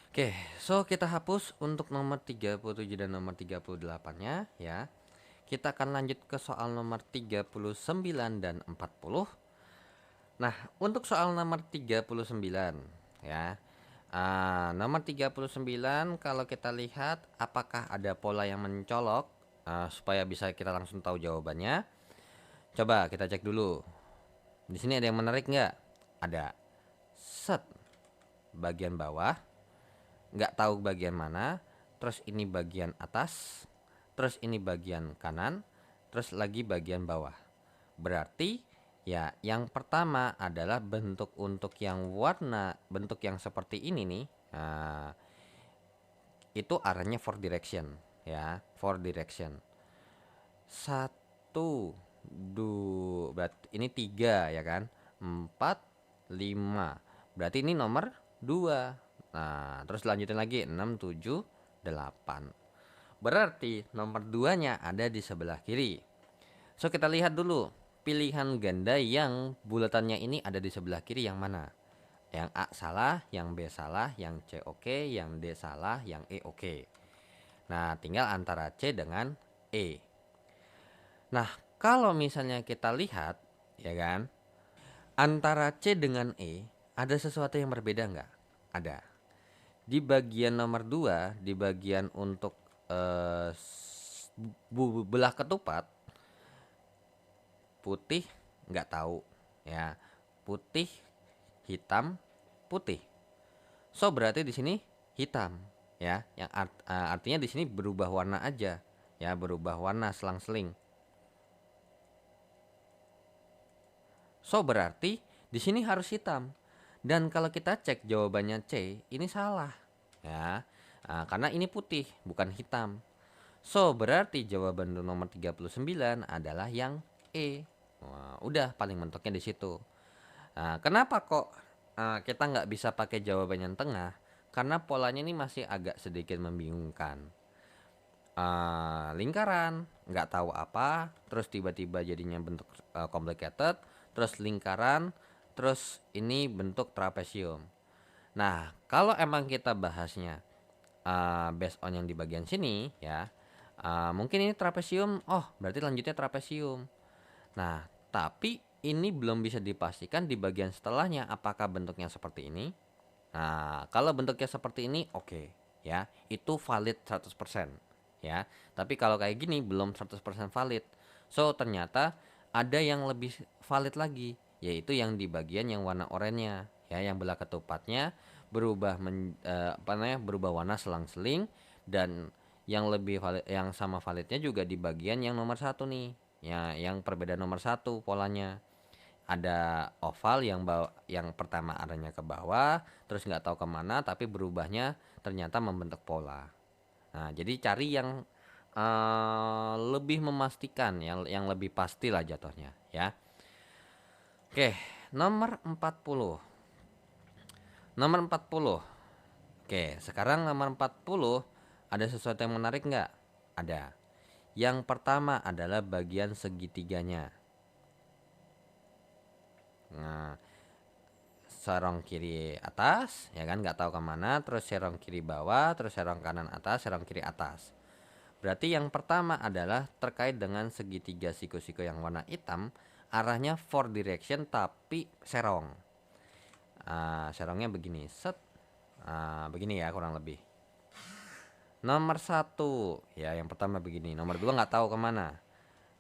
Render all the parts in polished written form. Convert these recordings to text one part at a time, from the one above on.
Oke, so kita hapus untuk nomor 37 dan nomor 38-nya ya. Kita akan lanjut ke soal nomor 39 dan 40. Nah, untuk soal nomor 39 ya. Nomor 39 kalau kita lihat apakah ada pola yang mencolok, supaya bisa kita langsung tahu jawabannya. Coba kita cek dulu. Di sini ada yang menarik nggak? Ada. Set. Bagian bawah, nggak tahu bagian mana. Terus ini bagian atas. Terus ini bagian kanan. Terus lagi bagian bawah. Berarti ya yang pertama adalah bentuk untuk yang warna bentuk yang seperti ini nih. Nah, itu arahnya four direction ya, four direction. Satu, dua, berarti ini tiga ya kan, empat, lima. Berarti ini nomor dua. Nah, terus lanjutin lagi enam, tujuh, delapan. Berarti nomor duanya ada di sebelah kiri. So kita lihat dulu pilihan ganda yang bulatannya ini ada di sebelah kiri yang mana? Yang A salah, yang B salah, yang C oke, yang D salah, yang E oke. Nah, tinggal antara C dengan E. Nah, kalau misalnya kita lihat, ya kan, antara C dengan E ada sesuatu yang berbeda nggak? Ada. Di bagian nomor 2, di bagian untuk eh, belah ketupat, putih nggak tahu, ya. Putih, hitam, putih. So berarti di sini hitam, ya. Yang artinya di sini berubah warna aja, ya, berubah warna selang-seling. So berarti di sini harus hitam. Dan kalau kita cek jawabannya C, ini salah. Ya. Karena ini putih, bukan hitam. So berarti jawaban nomor 39 adalah yang E. Wah, udah paling mentoknya di situ. Kenapa kok kita nggak bisa pakai jawaban yang tengah? Karena polanya ini masih agak sedikit membingungkan. Lingkaran, nggak tahu apa, terus tiba-tiba jadinya bentuk complicated, terus lingkaran, terus ini bentuk trapesium. Nah, kalau emang kita bahasnya based on yang di bagian sini ya, mungkin ini trapesium, oh berarti lanjutnya trapesium. Nah, tapi ini belum bisa dipastikan di bagian setelahnya apakah bentuknya seperti ini. Nah, kalau bentuknya seperti ini oke, ya. Itu valid 100% ya. Tapi kalau kayak gini belum 100% valid. So, ternyata ada yang lebih valid lagi, yaitu yang di bagian yang warna oranye ya, yang belah ketupatnya berubah berubah warna selang-seling, dan yang lebih valid, yang sama validnya juga di bagian yang nomor satu nih. Ya, yang perbedaan nomor satu polanya ada oval yang pertama arahnya ke bawah, terus nggak tahu kemana, tapi berubahnya ternyata membentuk pola. Nah, jadi cari yang lebih memastikan, yang lebih pasti lah jatuhnya ya. Oke, nomor 40. Nomor 40. Oke, sekarang nomor 40 ada sesuatu yang menarik nggak? Ada. Yang pertama adalah bagian segitiganya. Nah, serong kiri atas ya kan, nggak tahu kemana, terus serong kiri bawah, terus serong kanan atas, serong kiri atas. Berarti yang pertama adalah terkait dengan segitiga siku-siku yang warna hitam, arahnya four direction tapi serong. Serongnya begini, set. Begini ya kurang lebih. Nomor satu ya yang pertama begini, nomor dua nggak tahu kemana.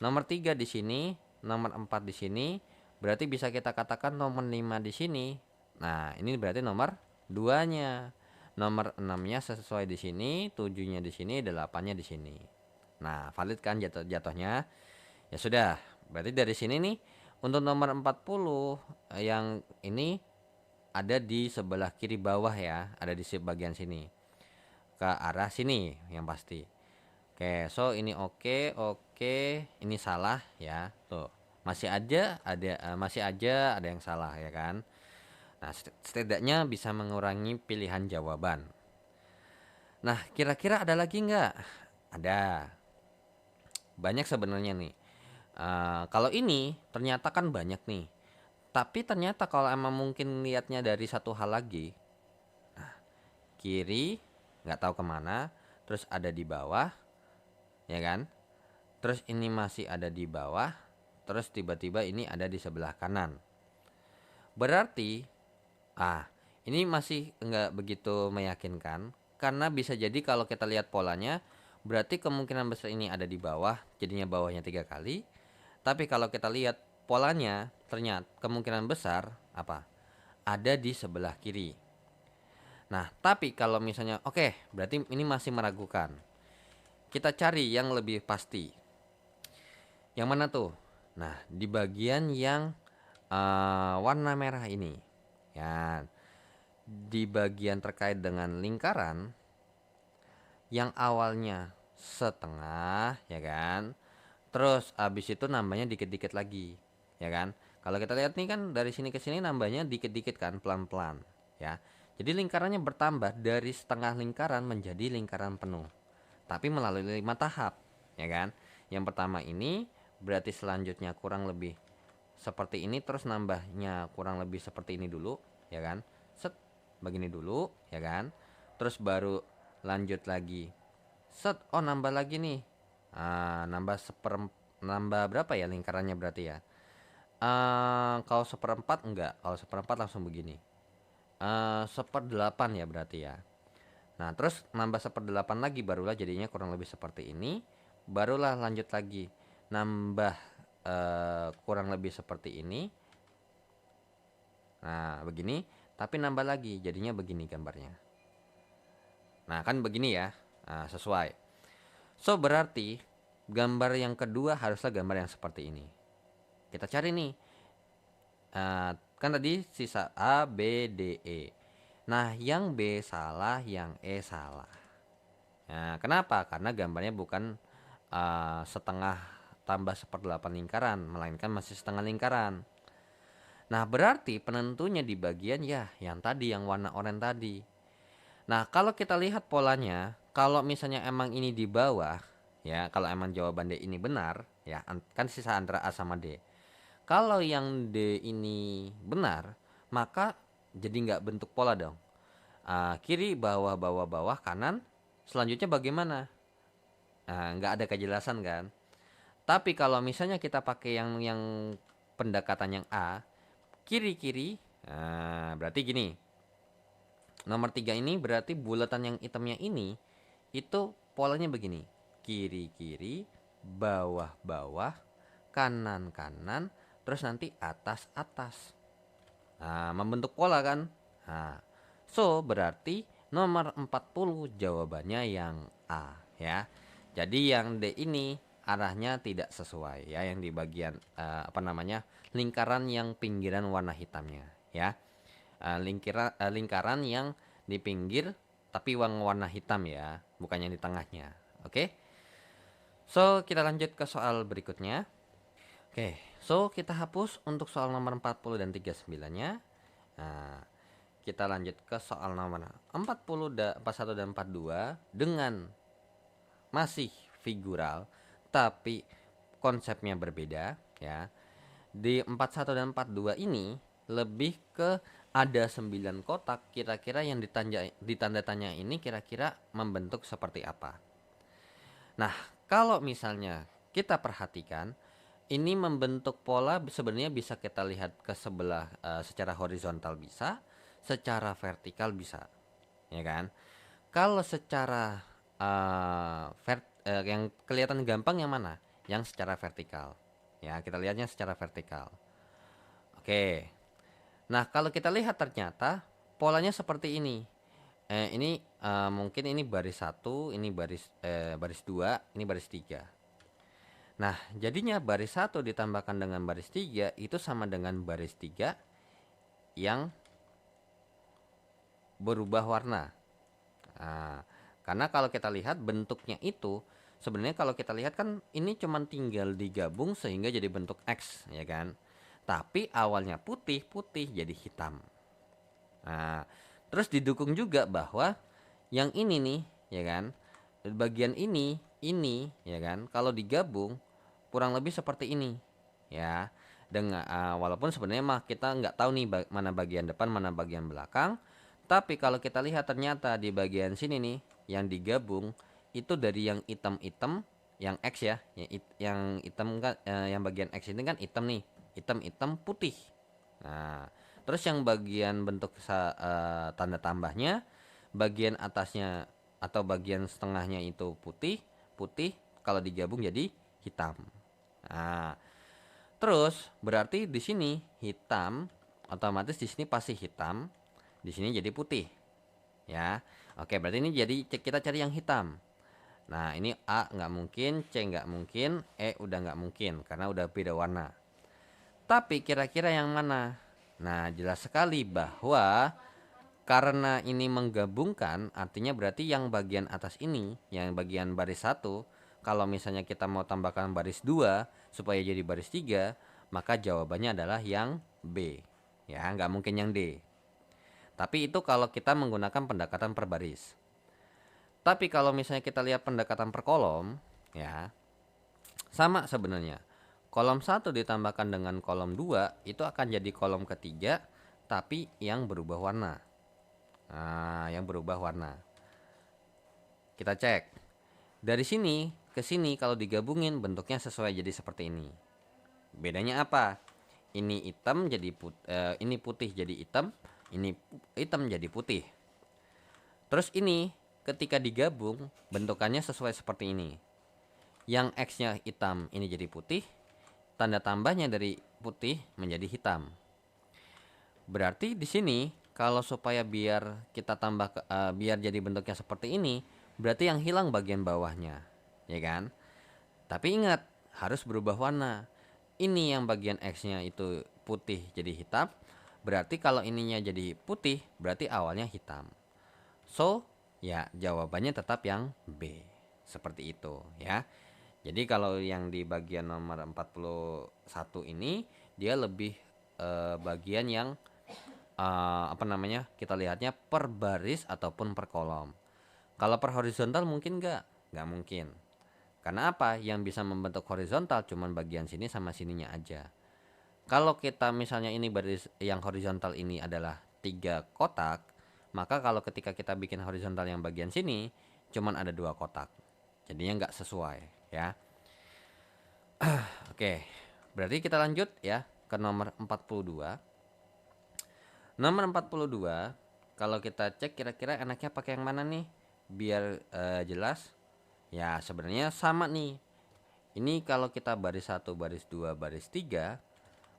Nomor tiga di sini, nomor empat di sini, berarti bisa kita katakan nomor lima di sini. Nah, ini berarti nomor duanya. Nomor enamnya sesuai di sini, tujuhnya di sini, delapannya di sini. Nah, valid kan jatuhnya? Ya sudah, berarti dari sini nih untuk nomor 40 yang ini ada di sebelah kiri bawah ya, ada di bagian sini. Ke arah sini yang pasti. Oke, so ini oke, oke, ini salah ya. Tuh, masih aja ada yang salah ya kan. Nah, setidaknya bisa mengurangi pilihan jawaban. Nah, kira-kira ada lagi nggak? Ada. Banyak sebenarnya nih. Kalau ini ternyata kan banyak nih. Tapi ternyata kalau emang mungkin lihatnya dari satu hal lagi, kiri, nggak tahu kemana, terus ada di bawah, ya kan? Terus ini masih ada di bawah, terus tiba-tiba ini ada di sebelah kanan. Berarti, ini masih nggak begitu meyakinkan, karena bisa jadi kalau kita lihat polanya, berarti kemungkinan besar ini ada di bawah, jadinya bawahnya 3 kali. Tapi kalau kita lihat polanya, ternyata kemungkinan besar apa? Ada di sebelah kiri. Nah, tapi kalau misalnya oke, berarti ini masih meragukan. Kita cari yang lebih pasti. Yang mana tuh? Nah, di bagian yang warna merah ini. Ya, di bagian terkait dengan lingkaran yang awalnya setengah, ya kan? Terus abis itu nambahnya dikit-dikit lagi, ya kan? Kalau kita lihat nih kan dari sini ke sini nambahnya dikit-dikit kan, pelan-pelan, ya. Jadi lingkarannya bertambah dari setengah lingkaran menjadi lingkaran penuh, tapi melalui 5 tahap, ya kan? Yang pertama ini berarti selanjutnya kurang lebih seperti ini, terus nambahnya kurang lebih seperti ini dulu, ya kan? Set, begini dulu, ya kan? Terus baru lanjut lagi. Set, nambah lagi nih. Nambah berapa ya lingkarannya berarti ya? Kalau seperempat enggak, kalau seperempat langsung begini. 1/8 ya berarti ya. Nah, terus nambah 1/8 lagi barulah jadinya kurang lebih seperti ini. Barulah lanjut lagi nambah kurang lebih seperti ini. Nah, begini, tapi nambah lagi jadinya begini gambarnya. Nah, kan begini ya. Nah, sesuai. So, berarti gambar yang kedua haruslah gambar yang seperti ini. Kita cari nih. Kan tadi sisa A, B, D, E. Nah, yang B salah, yang E salah. Nah, kenapa? Karena gambarnya bukan setengah tambah 1/8 lingkaran, melainkan masih setengah lingkaran. Nah, berarti penentunya di bagian ya yang tadi, yang warna oranye tadi. Nah, kalau kita lihat polanya, kalau misalnya emang ini di bawah, ya, kalau emang jawaban D ini benar, ya, kan sisa antara A sama D. Kalau yang D ini benar, maka jadi nggak bentuk pola dong. Kiri, bawah, bawah, bawah, kanan. Selanjutnya bagaimana? Nggak ada kejelasan kan? Tapi kalau misalnya kita pakai yang pendekatan yang A, kiri, kiri, berarti gini. Nomor 3 ini berarti bulatan yang hitamnya ini itu polanya begini. Kiri kiri, bawah bawah, kanan kanan, terus nanti atas atas. Nah, membentuk pola kan? Nah, so berarti nomor 40 jawabannya yang A ya. Jadi yang D ini arahnya tidak sesuai ya, yang di bagian lingkaran yang pinggiran warna hitamnya ya. Lingkaran yang di pinggir tapi warna hitam ya, bukan yang di tengahnya. Oke. So, kita lanjut ke soal berikutnya. Oke, so kita hapus untuk soal nomor 40 dan 39-nya. Nah, kita lanjut ke soal nomor 41 dan 42 dengan masih figural tapi konsepnya berbeda ya. Di 41 dan 42 ini lebih ke ada 9 kotak, kira-kira yang ditanda tanya ini kira-kira membentuk seperti apa. Nah, kalau misalnya kita perhatikan, ini membentuk pola sebenarnya bisa kita lihat ke sebelah secara horizontal bisa, secara vertikal bisa, ya kan? Kalau secara yang kelihatan gampang yang mana? Yang secara vertikal. Ya, kita lihatnya secara vertikal. Oke. Nah, kalau kita lihat ternyata polanya seperti ini. Ini mungkin ini baris 1, ini baris 2, ini baris 3. Nah, jadinya baris 1 ditambahkan dengan baris 3 itu sama dengan baris 3 yang berubah warna. Nah, karena kalau kita lihat bentuknya itu sebenarnya kalau kita lihat kan ini cuma tinggal digabung sehingga jadi bentuk X, ya kan? Tapi awalnya putih jadi hitam. Nah, terus didukung juga bahwa yang ini nih, ya kan? Bagian ini, ya kan? Kalau digabung kurang lebih seperti ini, ya. Dengan walaupun sebenarnya mah kita nggak tahu nih mana bagian depan, mana bagian belakang. Tapi kalau kita lihat ternyata di bagian sini nih yang digabung itu dari yang hitam-hitam, yang X ya, yang hitam kan, yang bagian X ini kan hitam nih, hitam-hitam putih. Nah, terus yang bagian bentuk tanda tambahnya, bagian atasnya atau bagian setengahnya itu putih, putih kalau digabung jadi hitam. Nah, terus berarti di sini hitam, otomatis di sini pasti hitam, di sini jadi putih, ya. Oke, berarti ini jadi kita cari yang hitam. Nah, ini A nggak mungkin, C nggak mungkin, E udah nggak mungkin karena udah beda warna. Tapi kira-kira yang mana? Nah, jelas sekali bahwa karena ini menggabungkan, artinya berarti yang bagian atas ini, yang bagian baris 1, kalau misalnya kita mau tambahkan baris 2 supaya jadi baris 3, maka jawabannya adalah yang B. Ya, nggak mungkin yang D. Tapi itu kalau kita menggunakan pendekatan per baris. Tapi kalau misalnya kita lihat pendekatan per kolom, ya, sama sebenarnya. Kolom 1 ditambahkan dengan kolom 2 itu akan jadi kolom ketiga, tapi yang berubah warna. Nah, yang berubah warna. Kita cek. Dari sini ke sini kalau digabungin bentuknya sesuai jadi seperti ini. Bedanya apa? Ini hitam jadi ini putih jadi hitam, ini hitam jadi putih. Terus ini ketika digabung bentukannya sesuai seperti ini. Yang X-nya hitam ini jadi putih, tanda tambahnya dari putih menjadi hitam. Berarti di sini kalau supaya biar kita tambah biar jadi bentuknya seperti ini, berarti yang hilang bagian bawahnya, ya kan? Tapi ingat, harus berubah warna. Ini yang bagian X-nya itu putih jadi hitam, berarti kalau ininya jadi putih, berarti awalnya hitam. So, ya jawabannya tetap yang B. Seperti itu, ya. Jadi kalau yang di bagian nomor 41 ini dia lebih bagian yang apa namanya? Kita lihatnya per baris ataupun per kolom. Kalau per horizontal mungkin nggak mungkin. Karena apa? Yang bisa membentuk horizontal cuman bagian sini sama sininya aja. Kalau kita misalnya ini baris yang horizontal ini adalah 3 kotak, maka kalau ketika kita bikin horizontal yang bagian sini cuman ada 2 kotak. Jadinya nggak sesuai, ya. Oke, berarti kita lanjut ya ke nomor 42. Nomor 42, kalau kita cek kira-kira enaknya pakai yang mana nih? Biar jelas. Ya, sebenarnya sama nih. Ini kalau kita baris 1, baris 2, baris 3,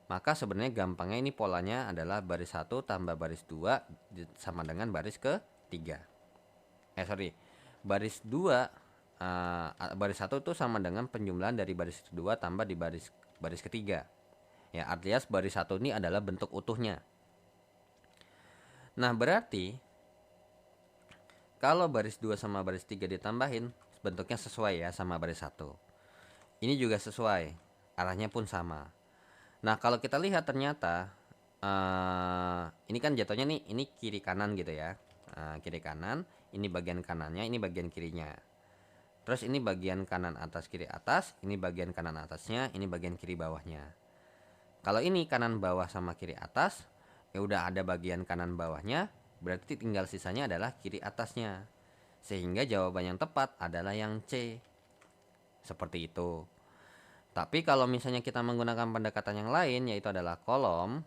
maka sebenarnya gampangnya ini polanya adalah baris 1 tambah baris 2 sama dengan baris ke-3. Sorry. Baris 2 baris 1 itu sama dengan penjumlahan dari baris 2 tambah di baris baris ketiga. Ya, artinya baris 1 ini adalah bentuk utuhnya. Nah, berarti kalau baris 2 sama baris 3 ditambahin, bentuknya sesuai ya sama baris 1. Ini juga sesuai, arahnya pun sama. Nah, kalau kita lihat ternyata ini kan jatuhnya nih, ini kiri kanan gitu ya. Kiri kanan, ini bagian kanannya, ini bagian kirinya. Terus ini bagian kanan atas kiri atas, ini bagian kanan atasnya, ini bagian kiri bawahnya. Kalau ini kanan bawah sama kiri atas, ya udah ada bagian kanan bawahnya, berarti tinggal sisanya adalah kiri atasnya. Sehingga jawaban yang tepat adalah yang C. Seperti itu. Tapi kalau misalnya kita menggunakan pendekatan yang lain, yaitu adalah kolom.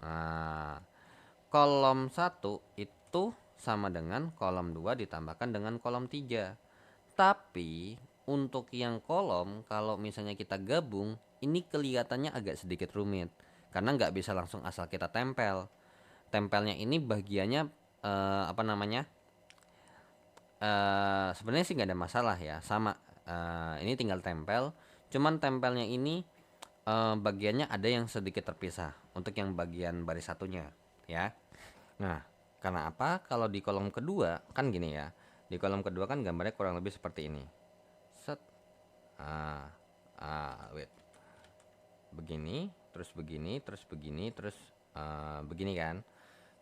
Nah, kolom 1 itu sama dengan kolom 2 ditambahkan dengan kolom 3. Tapi untuk yang kolom, kalau misalnya kita gabung, ini kelihatannya agak sedikit rumit. Karena nggak bisa langsung asal kita tempel. Tempelnya ini bagiannya apa namanya? Sebenarnya sih nggak ada masalah ya, sama. Ini tinggal tempel. Cuman tempelnya ini bagiannya ada yang sedikit terpisah untuk yang bagian baris satunya, ya. Nah, karena apa? Kalau di kolom kedua kan gini ya. Di kolom kedua kan gambarnya kurang lebih seperti ini. Set. Ah, wait. Begini, terus begini, terus begini, terus begini kan.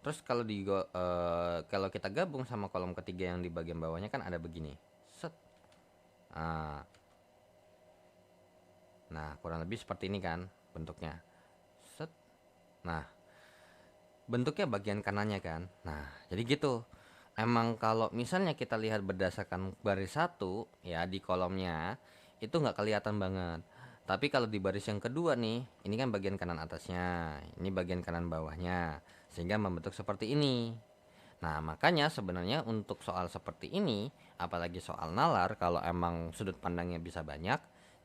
Terus kalau kita gabung sama kolom ketiga yang di bagian bawahnya kan ada begini. Set. Ah, nah, kurang lebih seperti ini kan bentuknya. Set. Nah, bentuknya bagian kanannya kan. Nah, jadi gitu. Emang kalau misalnya kita lihat berdasarkan baris satu ya di kolomnya itu nggak kelihatan banget. Tapi kalau di baris yang kedua nih, ini kan bagian kanan atasnya, ini bagian kanan bawahnya, sehingga membentuk seperti ini. Nah, makanya sebenarnya untuk soal seperti ini, apalagi soal nalar, kalau emang sudut pandangnya bisa banyak,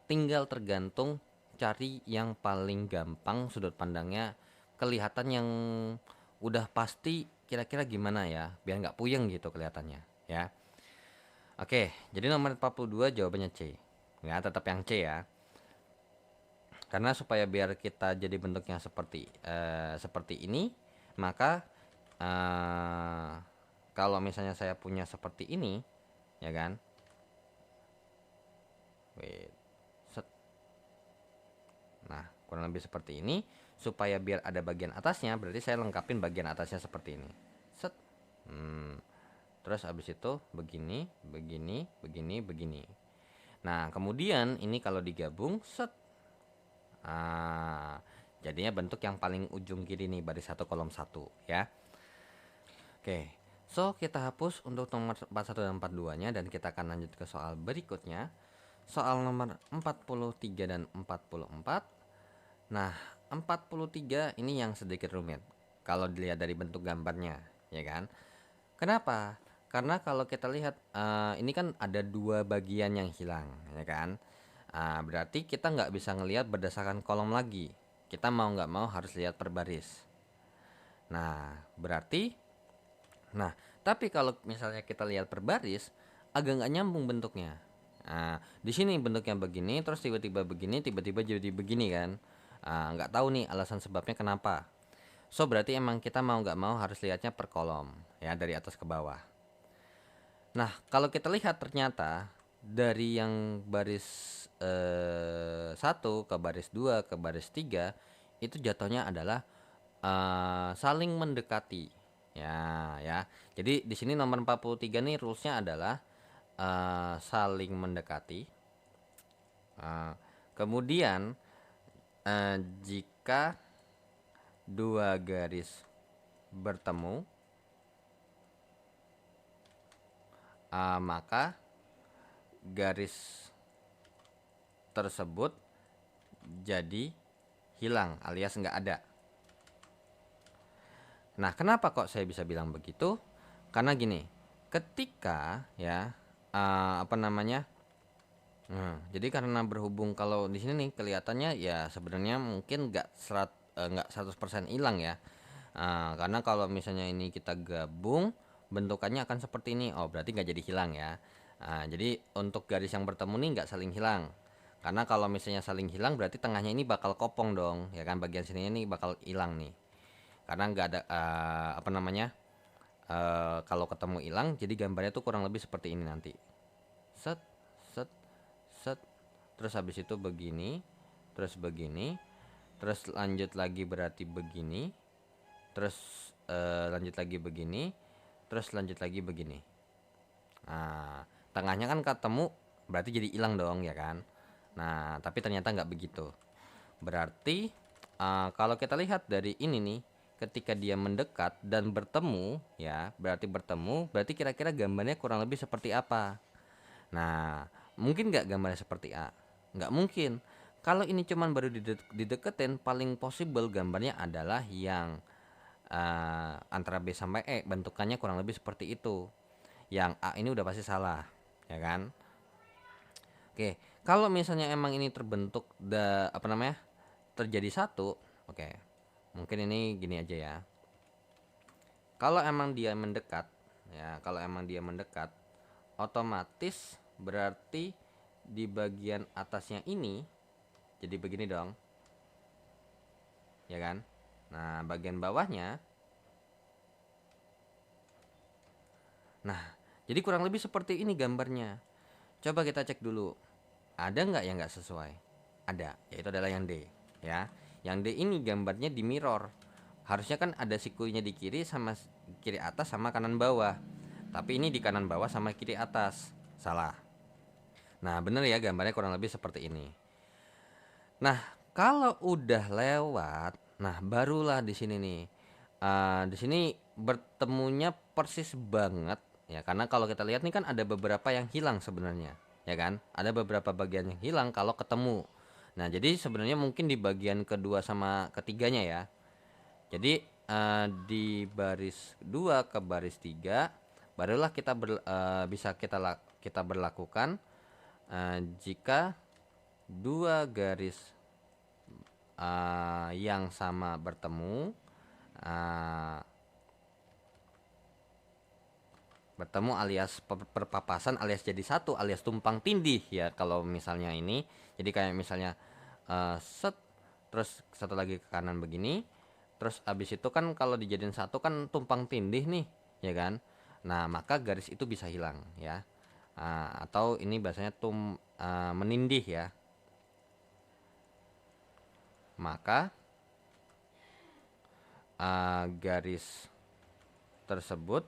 tinggal tergantung cari yang paling gampang sudut pandangnya kelihatan yang udah pasti kira-kira gimana ya, biar nggak puyeng gitu kelihatannya, ya. Oke, jadi nomor 42 jawabannya C. Ya, tetap yang C ya. Karena supaya biar kita jadi bentuknya seperti ini, maka eh, kalau misalnya saya punya seperti ini, ya kan? Wait, set. Nah, kurang lebih seperti ini. Supaya biar ada bagian atasnya, berarti saya lengkapin bagian atasnya seperti ini. Set. Terus abis itu begini, begini, begini, begini. Nah, kemudian ini kalau digabung, set. Jadinya bentuk yang paling ujung kiri nih, baris 1 kolom 1 ya. Oke, so kita hapus untuk nomor 41 dan 42-nya dan kita akan lanjut ke soal berikutnya. Soal nomor 43 dan 44. Nah, 43 ini yang sedikit rumit kalau dilihat dari bentuk gambarnya, ya kan? Kenapa? Karena kalau kita lihat ini kan ada dua bagian yang hilang, ya kan? Berarti kita nggak bisa ngelihat berdasarkan kolom lagi. Kita mau nggak mau harus lihat per baris. Nah, berarti, nah, tapi kalau misalnya kita lihat per baris, agak nggak nyambung bentuknya. Nah, di sini bentuknya begini, terus tiba-tiba begini, tiba-tiba jadi begini kan? Nggak tahu nih alasan sebabnya kenapa. So berarti emang kita mau nggak mau harus lihatnya per kolom, ya dari atas ke bawah. Nah, kalau kita lihat ternyata dari yang baris 1 ke baris 2 ke baris 3 itu jatuhnya adalah saling mendekati. Ya, ya. Jadi di sini nomor 43 nih rulesnya adalah saling mendekati. Kemudian jika dua garis bertemu, maka garis tersebut jadi hilang alias nggak ada. Nah, kenapa kok saya bisa bilang begitu? Karena gini, ketika ya apa namanya? Jadi karena berhubung kalau di sini nih kelihatannya ya sebenarnya mungkin nggak 100% hilang ya. Karena kalau misalnya ini kita gabung bentukannya akan seperti ini. Oh, berarti nggak jadi hilang ya. Jadi untuk garis yang bertemu nih nggak saling hilang. Karena kalau misalnya saling hilang berarti tengahnya ini bakal kopong dong, ya kan bagian sininya ini bakal hilang nih. Karena nggak ada apa namanya? Kalau ketemu hilang jadi gambarnya tuh kurang lebih seperti ini nanti. Set, set, set. Terus habis itu begini, terus begini, terus lanjut lagi berarti begini, terus lanjut lagi begini, terus lanjut lagi begini. Nah, tengahnya kan ketemu berarti jadi hilang dong ya kan. Nah, tapi ternyata nggak begitu. Berarti kalau kita lihat dari ini nih, ketika dia mendekat dan bertemu ya, berarti kira-kira gambarnya kurang lebih seperti apa. Nah, mungkin nggak gambarnya seperti A? Nggak mungkin. Kalau ini cuman baru dideketin, paling possible gambarnya adalah yang antara B sampai E, bentukannya kurang lebih seperti itu. Yang A ini udah pasti salah, ya kan? Oke, kalau misalnya emang ini terbentuk apa namanya? Terjadi satu, oke. Mungkin ini gini aja ya. Kalau emang dia mendekat, ya, kalau emang dia mendekat, otomatis berarti di bagian atasnya ini jadi begini dong, ya kan? Nah, bagian bawahnya, nah, jadi kurang lebih seperti ini gambarnya. Coba kita cek dulu, ada nggak yang nggak sesuai? Ada, yaitu adalah yang D, ya. Yang D ini gambarnya di mirror. Harusnya kan ada sikunya di kiri sama kiri atas sama kanan bawah. Tapi ini di kanan bawah sama kiri atas. Salah. Nah, bener ya gambarnya kurang lebih seperti ini. Nah, kalau udah lewat, nah barulah di sini nih Di sini bertemunya persis banget ya, karena kalau kita lihat nih kan ada beberapa yang hilang sebenarnya, ya kan? Ada beberapa bagian yang hilang kalau ketemu. Nah, jadi sebenarnya mungkin di bagian kedua sama ketiganya ya. Jadi di baris 2 ke baris 3 barulah bisa kita berlakukan jika dua garis yang sama bertemu, uh, alias perpapasan alias jadi satu alias tumpang tindih ya. Kalau misalnya ini jadi kayak misalnya set, terus satu lagi ke kanan begini, terus abis itu kan kalau dijadiin satu kan tumpang tindih nih, ya kan. Nah, maka garis itu bisa hilang ya. Atau ini bahasanya menindih ya. Maka garis tersebut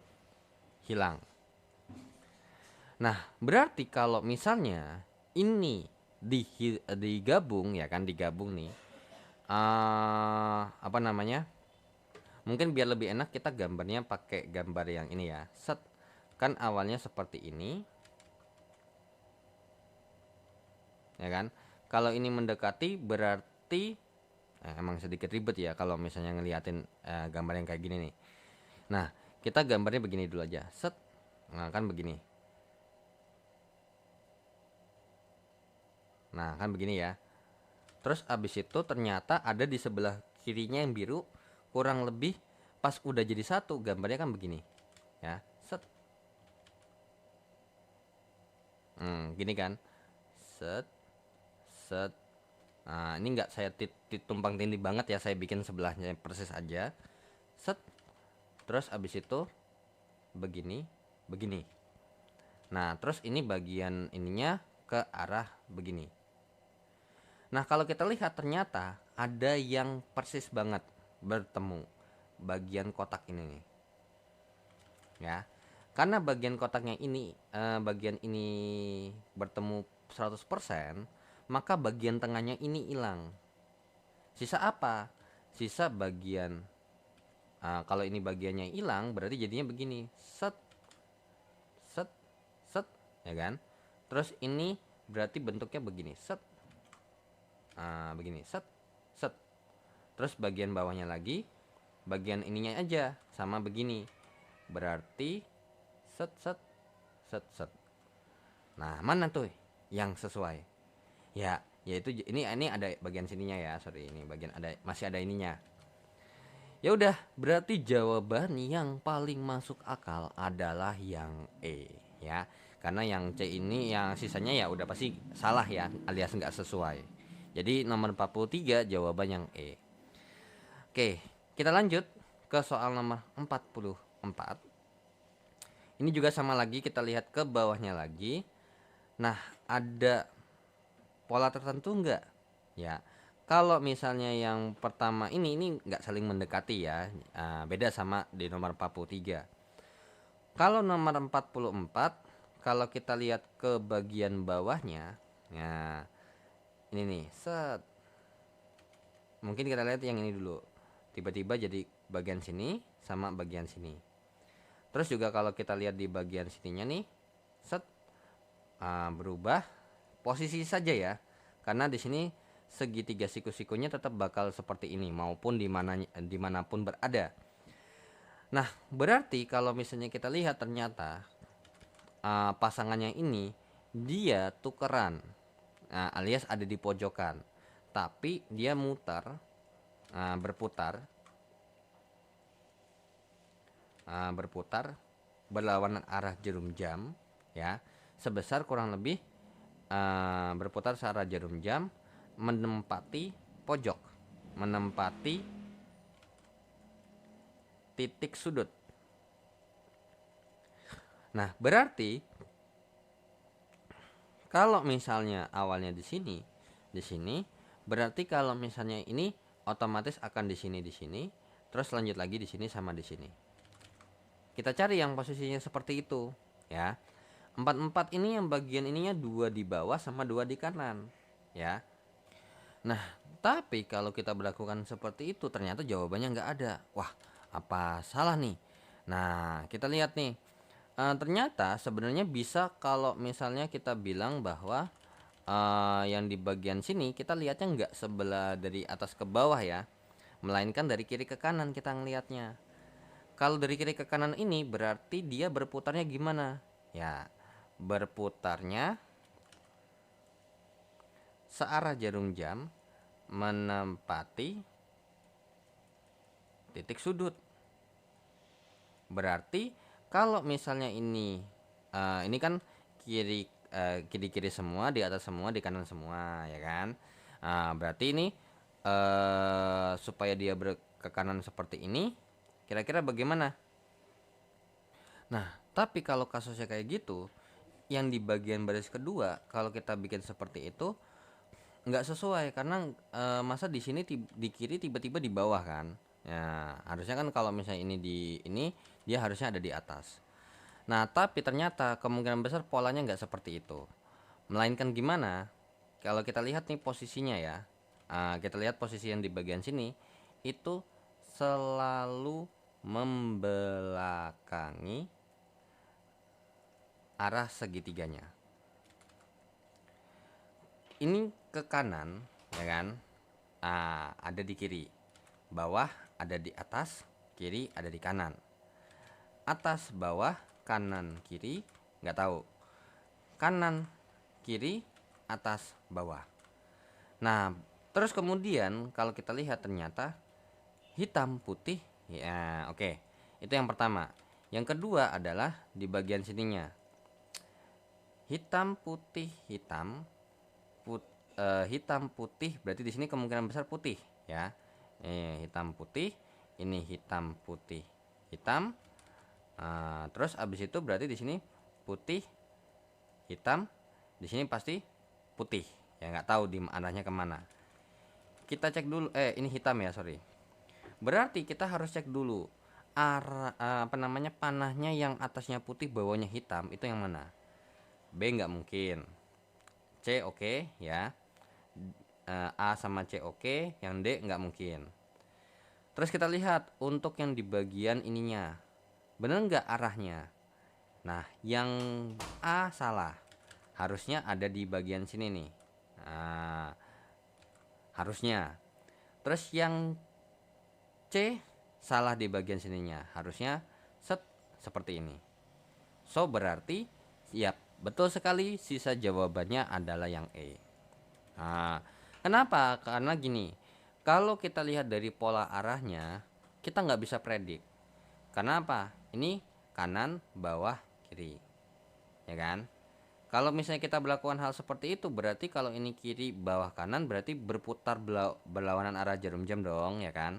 hilang. Nah, berarti kalau misalnya ini digabung ya kan, digabung nih. Apa namanya? Mungkin biar lebih enak kita gambarnya pakai gambar yang ini ya. Set. Kan awalnya seperti ini. Ya kan? Kalau ini mendekati berarti emang sedikit ribet ya kalau misalnya ngeliatin gambar yang kayak gini nih. Nah, kita gambarnya begini dulu aja. Set. Nah, kan begini. Nah, kan begini ya. Terus abis itu ternyata ada di sebelah kirinya yang biru, kurang lebih pas udah jadi satu gambarnya kan begini ya. Set. Gini kan. Set. Set. Nah, ini nggak saya tumpang tindih banget ya, saya bikin sebelahnya persis aja. Set. Terus abis itu begini, begini. Nah, terus ini bagian ininya ke arah begini. Nah, kalau kita lihat ternyata ada yang persis banget bertemu bagian kotak ini nih. Ya. Karena bagian kotaknya ini bagian ini bertemu 100%, maka bagian tengahnya ini hilang. Sisa apa? Sisa bagian kalau ini bagiannya hilang berarti jadinya begini. Set set set, ya kan? Terus ini berarti bentuknya begini. Set. Begini. Set set. Terus bagian bawahnya lagi, bagian ininya aja sama begini. Berarti set set set set. Nah, mana tuh yang sesuai? Ya, yaitu ini ada bagian sininya ya. Sorry, ini bagian masih ada ininya. Ya udah, berarti jawaban yang paling masuk akal adalah yang E ya. Karena yang C ini yang sisanya ya udah pasti salah ya, alias nggak sesuai. Jadi nomor 43 jawaban yang E. Oke, kita lanjut ke soal nomor 44. Ini juga sama lagi, kita lihat ke bawahnya lagi. Nah, ada pola tertentu enggak? Ya. Kalau misalnya yang pertama ini enggak saling mendekati ya. Beda sama di nomor 43. Kalau nomor 44, kalau kita lihat ke bagian bawahnya, ya ini nih, set. Mungkin kita lihat yang ini dulu. Tiba-tiba jadi bagian sini sama bagian sini. Terus juga kalau kita lihat di bagian sininya nih, set, berubah posisi saja ya, karena di sini segitiga siku-sikunya tetap bakal seperti ini maupun dimanapun berada. Nah, berarti kalau misalnya kita lihat ternyata pasangannya ini dia tukeran, alias ada di pojokan, tapi dia berputar berlawanan arah jarum jam ya, sebesar kurang lebih berputar searah jarum jam menempati titik sudut. Nah, berarti kalau misalnya awalnya di sini berarti kalau misalnya ini otomatis akan di sini, terus lanjut lagi di sini sama di sini. Kita cari yang posisinya seperti itu ya. 44 ini yang bagian ininya 2 di bawah sama 2 di kanan ya. Nah, tapi kalau kita berlakukan seperti itu ternyata jawabannya nggak ada. Wah, apa salah nih? Nah, kita lihat nih. Ternyata sebenarnya bisa kalau misalnya kita bilang bahwa yang di bagian sini kita lihatnya nggak sebelah dari atas ke bawah ya, melainkan dari kiri ke kanan kita ngelihatnya. Kalau dari kiri ke kanan ini berarti dia berputarnya gimana? Ya, berputarnya searah jarum jam menempati titik sudut. Berarti kalau misalnya ini kan kiri semua, di atas semua, di kanan semua, ya kan? Berarti ini supaya dia ke kanan seperti ini, kira-kira bagaimana? Nah, tapi kalau kasusnya kayak gitu, yang di bagian baris kedua, kalau kita bikin seperti itu nggak sesuai karena masa di sini di kiri tiba-tiba di bawah kan? Ya, harusnya kan kalau misalnya ini dia harusnya ada di atas. Nah, tapi ternyata kemungkinan besar polanya nggak seperti itu. Melainkan gimana? Kalau kita lihat nih posisinya ya, kita lihat posisi yang di bagian sini itu selalu membelakangi arah segitiganya. Ini ke kanan, ya kan? Ada di kiri, bawah ada di atas, kiri ada di kanan. Atas, bawah, kanan, kiri, nggak tahu. Kanan, kiri, atas, bawah. Nah, terus kemudian kalau kita lihat ternyata hitam, putih, ya oke. Itu yang pertama. Yang kedua adalah di bagian sininya. Hitam, putih, hitam, hitam, putih, berarti di sini kemungkinan besar putih, ya. Hitam, putih, ini hitam, putih, hitam. Terus abis itu berarti di sini putih, hitam, di sini pasti putih, ya nggak tahu di arahnya kemana. Kita cek dulu, ini hitam ya, sorry. Berarti kita harus cek dulu arah panahnya yang atasnya putih bawahnya hitam itu yang mana? B nggak mungkin. C oke, ya. A sama C oke, yang D nggak mungkin. Terus kita lihat untuk yang di bagian ininya, bener nggak arahnya? Nah, yang A salah, harusnya ada di bagian sini nih. Harusnya. Terus yang C salah di bagian sininya, harusnya seperti ini. So berarti ya betul sekali, sisa jawabannya adalah yang E. Kenapa? Karena gini, kalau kita lihat dari pola arahnya kita nggak bisa predik. Karena apa? Ini kanan, bawah, kiri, ya kan? Kalau misalnya kita melakukan hal seperti itu, berarti kalau ini kiri, bawah, kanan, berarti berputar berlawanan arah jarum jam dong, ya kan?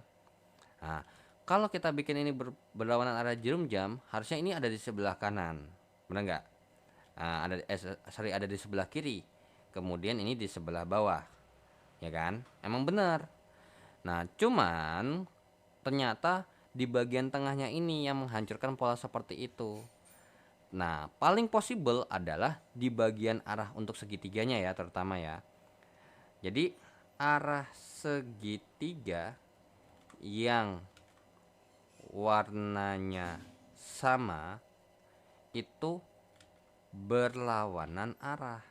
Nah, kalau kita bikin ini berlawanan arah jarum jam, harusnya ini ada di sebelah kanan, benar nggak? Ada di sebelah kiri, kemudian ini di sebelah bawah, ya kan? Emang benar. Nah, cuman ternyata di bagian tengahnya ini yang menghancurkan pola seperti itu. Nah, paling possible adalah di bagian arah untuk segitiganya ya, terutama ya. Jadi arah segitiga yang warnanya sama itu berlawanan arah.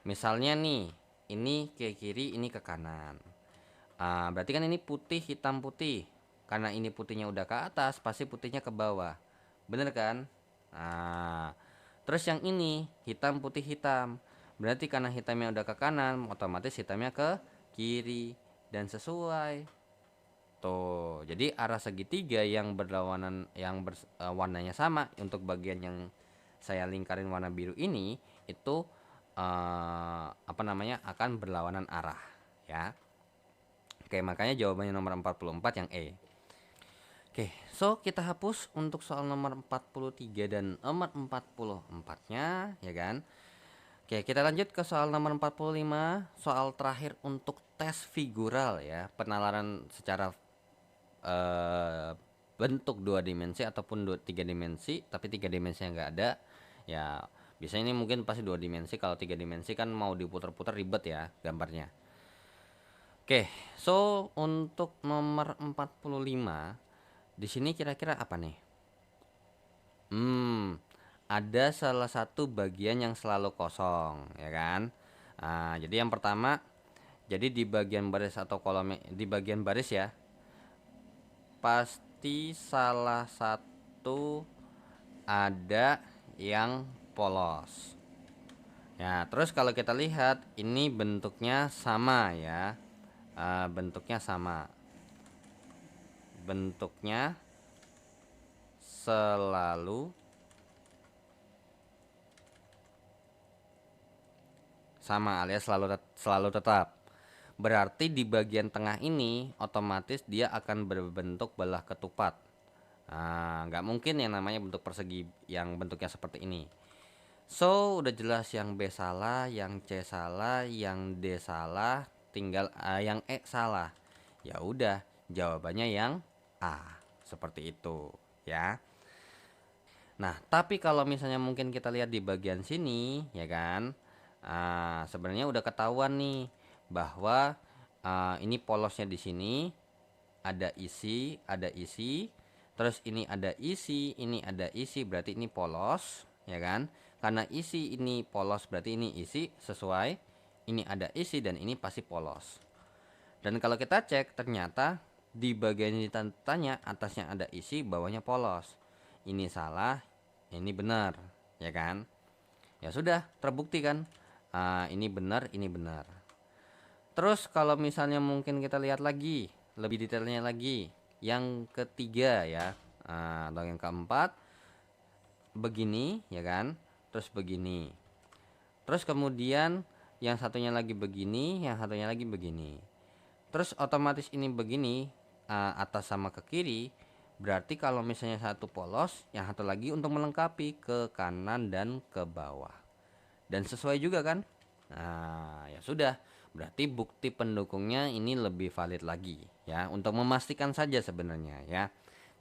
Misalnya nih, ini ke kiri, ini ke kanan. Berarti kan ini putih, hitam, putih. Karena ini putihnya udah ke atas, pasti putihnya ke bawah. Bener kan? Terus yang ini hitam, putih, hitam. Berarti karena hitamnya udah ke kanan, otomatis hitamnya ke kiri. Dan sesuai. Tuh, jadi arah segitiga yang berlawanan, yang warnanya sama untuk bagian yang saya lingkarin warna biru ini itu akan berlawanan arah, ya. Oke, makanya jawabannya nomor 44 yang E. Oke, so kita hapus untuk soal nomor 43 dan nomor 44-nya, ya kan? Oke, kita lanjut ke soal nomor 45, soal terakhir untuk tes figural ya, penalaran secara bentuk 2 dimensi ataupun 3 dimensi, tapi 3 dimensinya nggak ada. Ya, biasanya ini mungkin pasti 2 dimensi, kalau 3 dimensi kan mau diputar-putar ribet ya gambarnya. Oke, so untuk nomor 45 di sini kira-kira apa nih? Ada salah satu bagian yang selalu kosong, ya kan? Nah, jadi yang pertama, jadi di bagian baris atau kolom di bagian baris ya, pasti salah satu ada yang polos. Ya, terus kalau kita lihat ini bentuknya sama ya. Bentuknya sama. Bentuknya selalu sama alias selalu tetap. Berarti di bagian tengah ini otomatis dia akan berbentuk belah ketupat. Nah, nggak mungkin yang namanya bentuk persegi yang bentuknya seperti ini. So, udah jelas yang B salah, yang C salah, yang D salah, tinggal yang E salah. Ya udah, jawabannya yang A. Seperti itu, ya. Nah, tapi kalau misalnya mungkin kita lihat di bagian sini, ya kan? Sebenarnya udah ketahuan nih bahwa ini polosnya di sini ada isi, terus ini ada isi, ini ada isi, berarti ini polos, ya kan? Karena isi ini polos berarti ini isi sesuai. Ini ada isi dan ini pasti polos. Dan kalau kita cek ternyata di bagian ini tanya atasnya ada isi, bawahnya polos. Ini salah, ini benar, ya kan? Ya sudah, terbukti kan? Ini benar, ini benar. Terus kalau misalnya mungkin kita lihat lagi, lebih detailnya lagi, yang ketiga ya, atau yang keempat, begini, ya kan? Terus begini. Terus kemudian yang satunya lagi begini, yang satunya lagi begini. Terus otomatis ini begini, atas sama ke kiri. Berarti kalau misalnya satu polos, yang satu lagi untuk melengkapi ke kanan dan ke bawah. Dan sesuai juga kan? Nah, ya sudah. Berarti bukti pendukungnya ini lebih valid lagi ya, untuk memastikan saja sebenarnya ya.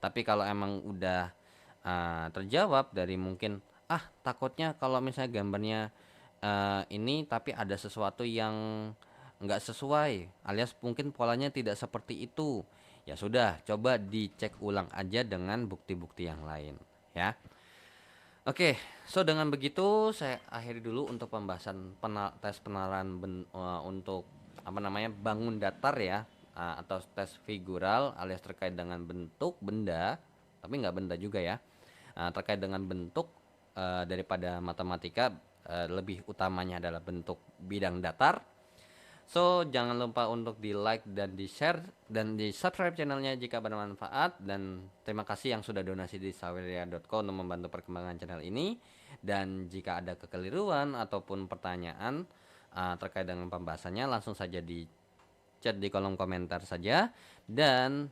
Tapi kalau emang udah terjawab dari mungkin takutnya kalau misalnya gambarnya ini tapi ada sesuatu yang nggak sesuai alias mungkin polanya tidak seperti itu, ya sudah coba dicek ulang aja dengan bukti-bukti yang lain ya. Oke, so dengan begitu saya akhiri dulu untuk pembahasan tes penalaran untuk apa namanya bangun datar ya, atau tes figural alias terkait dengan bentuk benda, tapi nggak benda juga ya, terkait dengan bentuk daripada matematika, lebih utamanya adalah bentuk bidang datar. So, jangan lupa untuk di like dan di share dan di subscribe channelnya jika bermanfaat. Dan terima kasih yang sudah donasi di saweria.co untuk membantu perkembangan channel ini. Dan jika ada kekeliruan ataupun pertanyaan terkait dengan pembahasannya, langsung saja di chat di kolom komentar saja. Dan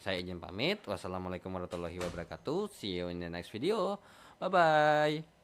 saya izin pamit. Wassalamualaikum warahmatullahi wabarakatuh. See you in the next video. Bye-bye.